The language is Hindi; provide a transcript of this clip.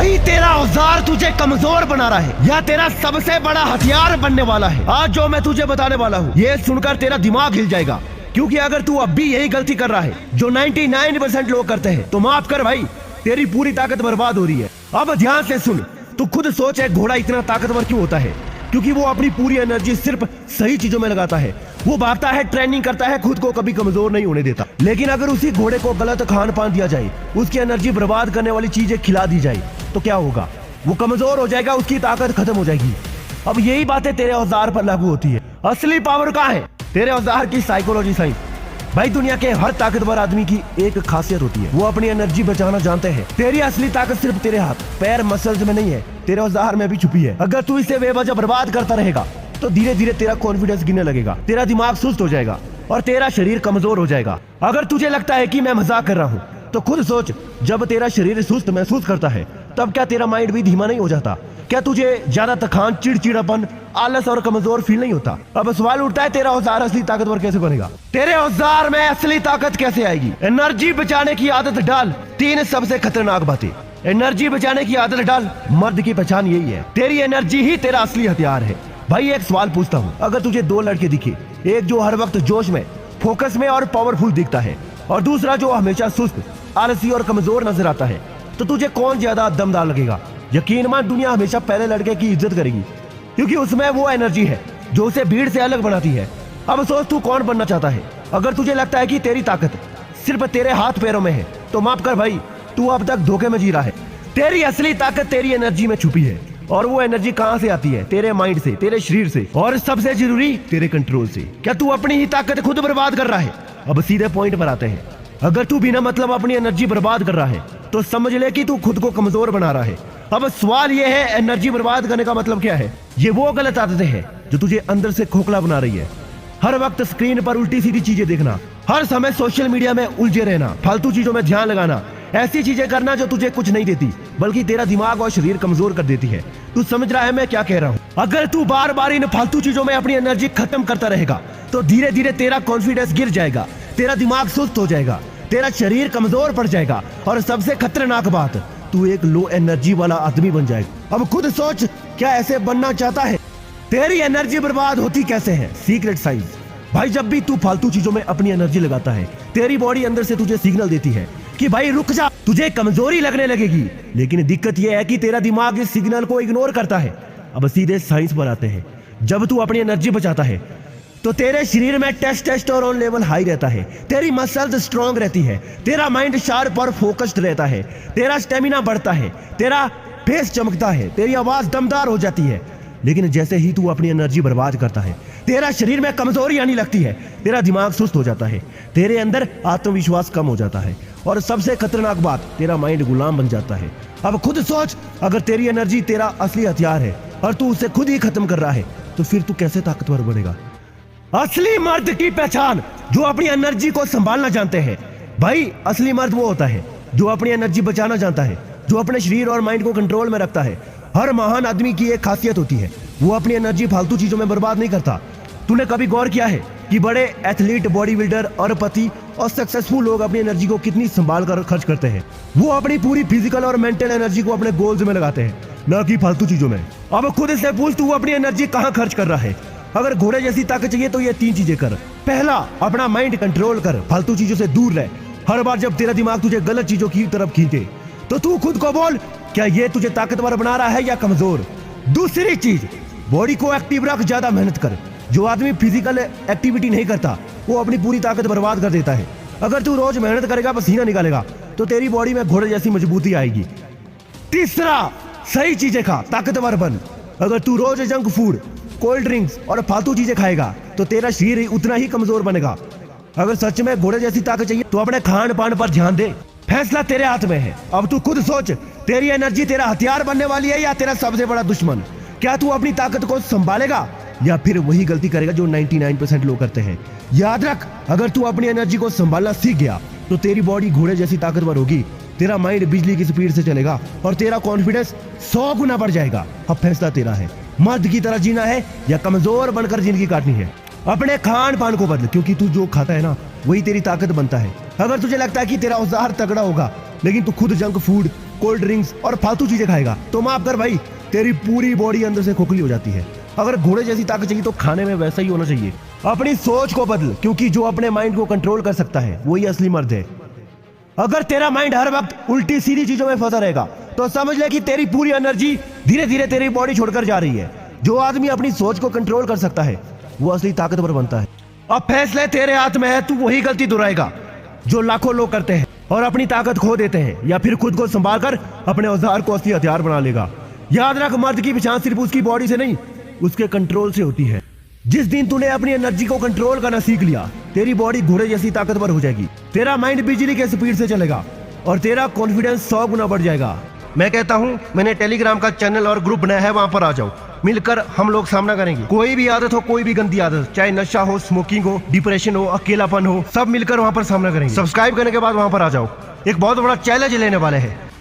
वही तेरा औजार तुझे कमजोर बना रहा है या तेरा सबसे बड़ा हथियार बनने वाला है। आज जो मैं तुझे बताने वाला हूँ ये सुनकर तेरा दिमाग हिल जाएगा, क्योंकि अगर तू अब भी यही गलती कर रहा है जो 99% लोग करते हैं तो माफ कर भाई, तेरी पूरी ताकत बर्बाद हो रही है। अब ध्यान से सुन, तू खुद सोच एक घोड़ा इतना ताकतवर क्यों होता है? क्योंकि वो अपनी पूरी एनर्जी सिर्फ सही चीजों में लगाता है। वो भागता है, ट्रेनिंग करता है, खुद को कभी कमजोर नहीं होने देता। लेकिन अगर उसी घोड़े को गलत खान पान दिया जाए, उसकी एनर्जी बर्बाद करने वाली चीजें खिला दी जाए तो क्या होगा? वो कमजोर हो जाएगा, उसकी ताकत खत्म हो जाएगी। अब यही बातें तेरे औजार पर लागू होती है। असली पावर कहाँ है? तेरे औजार की साइकोलॉजी साइंस। भाई दुनिया के हर ताकतवर आदमी की एक खासियत होती है, वो अपनी एनर्जी बचाना जानते हैं। तेरी असली ताकत सिर्फ तेरे हाथ पैर मसल्स में नहीं है, तेरे औजार में भी छुपी है। अगर तू इसे बेवजह बर्बाद करता रहेगा तो धीरे धीरे तेरा कॉन्फिडेंस गिरने लगेगा, तेरा दिमाग सुस्त हो जाएगा और तेरा शरीर कमजोर हो जाएगा। अगर तुझे लगता है कि मैं मजाक कर रहा हूँ तो खुद सोच, जब तेरा शरीर सुस्त महसूस करता है तब क्या तेरा माइंड भी धीमा नहीं हो जाता? क्या तुझे ज्यादा थकान, चिड़चिड़ापन, आलस और कमजोर फील नहीं होता? अब सवाल उठता है, तेरा औजार असली ताकतवर कैसे बनेगा? तेरे औजार में असली ताकत कैसे आएगी? एनर्जी बचाने की आदत डाल। 3 सबसे खतरनाक बातें। एनर्जी बचाने की आदत डाल। मर्द की पहचान यही है, तेरी एनर्जी ही तेरा असली हथियार है। भाई एक सवाल पूछता हूँ, अगर तुझे 2 लड़के दिखे, एक जो हर वक्त जोश में, फोकस में और पावरफुल दिखता है और दूसरा जो हमेशा सुस्त, आलसी और कमजोर नजर आता है, तो तुझे कौन ज्यादा दमदार लगेगा? यकीन मान, दुनिया हमेशा पहले लड़के की इज्जत करेगी, क्योंकि उसमें वो एनर्जी है जो उसे भीड़ से अलग बनाती है। अब सोच, तू कौन बनना चाहता है? अगर तुझे लगता है कि तेरी ताकत सिर्फ तेरे हाथ पैरों में है तो माफ कर भाई, तू अब तक धोखे में जी रहा है। तेरी असली ताकत तेरी एनर्जी में छुपी है, और वो एनर्जी कहाँ से आती है? तेरे माइंड से, तेरे शरीर से, और सबसे जरूरी तेरे कंट्रोल से। क्या तू अपनी ही ताकत खुद बर्बाद कर रहा है? अब सीधे पॉइंट पर आते हैं। अगर तू बिना मतलब अपनी एनर्जी बर्बाद कर रहा है तो समझ ले कि तू खुद को कमजोर बना रहा है। अब सवाल ये है, एनर्जी बर्बाद करने का मतलब क्या है? ये वो गलत आदतें हैं जो तुझे अंदर से खोखला बना रही है। हर वक्त स्क्रीन पर उल्टी सीधी चीजें देखना, हर समय सोशल मीडिया में उलझे रहना, फालतू चीजों में ध्यान लगाना, ऐसी चीजें करना जो तुझे कुछ नहीं देती बल्कि तेरा दिमाग और शरीर कमजोर कर देती है। तू समझ रहा है मैं क्या कह रहा हूँ? अगर तू बार बार इन फालतू चीजों में अपनी एनर्जी खत्म करता रहेगा तो धीरे धीरे तेरा कॉन्फिडेंस गिर जाएगा, तेरा दिमाग सुस्त हो जाएगा, तेरा शरीर कमजोर पड़ जाएगा और सबसे खतरनाक बात, तू एक लो एनर्जी वाला आदमी बन जाएगा। अब खुद सोच, क्या ऐसे बनना चाहता है? तेरी एनर्जी बर्बाद होती कैसे है? Secret science. भाई जब भी तू फालतू चीजों में अपनी एनर्जी लगाता है, तेरी बॉडी अंदर से तुझे सिग्नल देती है कि भाई रुक जा, तुझे कमजोरी लगने लगेगी। लेकिन दिक्कत यह है कि तेरा दिमाग इस सिग्नल को इग्नोर करता है। अब सीधे साइंस पर आते हैं। जब तू अपनी एनर्जी बचाता है तो तेरे शरीर में टेस्टोस्टेरोन लेवल हाई रहता है, तेरी मसल्स स्ट्रांग रहती है, तेरा माइंड शार्प और फोकस्ड रहता है, तेरा स्टेमिना बढ़ता है, तेरा फेस चमकता है, तेरी आवाज दमदार हो जाती है। लेकिन जैसे ही तू अपनी एनर्जी बर्बाद करता है, तेरा शरीर में कमजोरी आने लगती है, तेरा दिमाग सुस्त हो जाता है, तेरे अंदर आत्मविश्वास कम हो जाता है और सबसे खतरनाक बात, तेरा माइंड गुलाम बन जाता है। अब खुद सोच, अगर तेरी एनर्जी तेरा असली हथियार है और तू उसे खुद ही खत्म कर रहा है तो फिर तू कैसे ताकतवर बनेगा? असली मर्द की पहचान, जो अपनी एनर्जी को संभालना जानते हैं। भाई असली मर्द वो होता है जो अपनी एनर्जी बचाना जानता है, जो अपने शरीर और माइंड को कंट्रोल में रखता है। हर महान आदमी की एक खासियत होती है, वो अपनी एनर्जी फालतू चीजों में बर्बाद नहीं करता। तूने कभी गौर किया है कि बड़े एथलीट, बॉडी बिल्डर, अरबपति और सक्सेसफुल लोग अपनी एनर्जी को कितनी संभाल कर खर्च करते हैं? वो अपनी पूरी फिजिकल और मेंटल एनर्जी को अपने गोल्स में लगाते हैं, न कि फालतू चीजों में। अब खुद से पूछ, तू अपनी एनर्जी कहाँ खर्च कर रहा है? अगर घोड़े जैसी ताकत चाहिए तो ये 3 चीजें कर। पहला, अपना माइंड कंट्रोल कर, फालतू चीजों से दूर रह। हर बार जब तेरा दिमाग तुझे गलत चीजों की तरफ खींचे तो तू खुद को बोल, क्या ये तुझे ताकतवर बना रहा है या कमजोर? दूसरी चीज, बॉडी को एक्टिव रख, ज्यादा मेहनत कर। जो आदमी फिजिकल एक्टिविटी नहीं करता वो अपनी पूरी ताकत बर्बाद कर देता है। अगर तू रोज मेहनत करेगा, पसीना निकालेगा तो तेरी बॉडी में घोड़े जैसी मजबूती आएगी। तीसरा, सही चीजें खा, ताकतवर बन। अगर तू रोज जंक फूड, कोल्ड ड्रिंक्स और फालतू चीजें खाएगा तो तेरा शरीर उतना ही कमजोर बनेगा। अगर सच में घोड़े जैसी ताकत चाहिए तो अपने खान पान पर ध्यान दे। फैसला तेरे हाथ में है। अब तू खुद सोच, तेरी एनर्जी तेरा हथियार बनने वाली है या तेरा सबसे बड़ा दुश्मन? क्या तू अपनी ताकत को संभालेगा या फिर वही गलती करेगा जो 99% लोग करते हैं? याद रख, अगर तू अपनी एनर्जी को संभालना सीख गया तो तेरी बॉडी घोड़े जैसी ताकतवर होगी, तेरा माइंड बिजली की स्पीड से चलेगा और तेरा कॉन्फिडेंस 100 गुना बढ़ जाएगा। अब फैसला तेरा है, मर्द की तरह जीना है या कमजोर बनकर जिंदगी काटनी है। अपने खान पान को बदल, क्योंकि तू जो खाता है ना वही तेरी ताकत बनता है। अगर तुझे लगता है कि तेरा औजार तगड़ा होगा लेकिन तू खुद जंक फूड, कोल्ड ड्रिंक्स और फालतू चीजें खाएगा तो माफ कर भाई, तेरी पूरी बॉडी अंदर से खोखली हो जाती है। अगर घोड़े जैसी ताकत चाहिए तो खाने में वैसा ही होना चाहिए। अपनी सोच को बदल, क्योंकि जो अपने माइंड को कंट्रोल कर सकता है वही असली मर्द है। अगर तेरा माइंड हर वक्त उल्टी सीधी चीजों में फंसा रहेगा तो समझ ले कि तेरी पूरी एनर्जी धीरे धीरे तेरी बॉडी छोड़कर जा रही है। जो आदमी अपनी सोच को कंट्रोल कर सकता है वो असली ताकतवर बनता है। अब फैसले तेरे हाथ में है, तू वही गलती दोहराएगा जो लाखों लोग करते हैं और अपनी ताकत खो देते हैं, या फिर खुद को संभाल कर अपने औजार को असली हथियार बना लेगा। याद रख, मर्द की पहचान सिर्फ उसकी बॉडी से नहीं, उसके कंट्रोल से होती है। जिस दिन तूने अपनी एनर्जी को कंट्रोल करना सीख लिया, तेरी बॉडी घोड़े जैसी ताकतवर हो जाएगी, तेरा माइंड बिजली के स्पीड से चलेगा और तेरा कॉन्फिडेंस 100 गुना बढ़ जाएगा। मैं कहता हूँ, मैंने टेलीग्राम का चैनल और ग्रुप बनाया है, वहां पर आ जाओ, मिलकर हम लोग सामना करेंगे। कोई भी आदत हो, कोई भी गंदी आदत, चाहे नशा हो, स्मोकिंग हो, डिप्रेशन हो, अकेलापन हो, सब मिलकर वहां पर सामना करेंगे। सब्सक्राइब करने के बाद वहां पर आ जाओ, एक बहुत बड़ा चैलेंज लेने वाले हैं।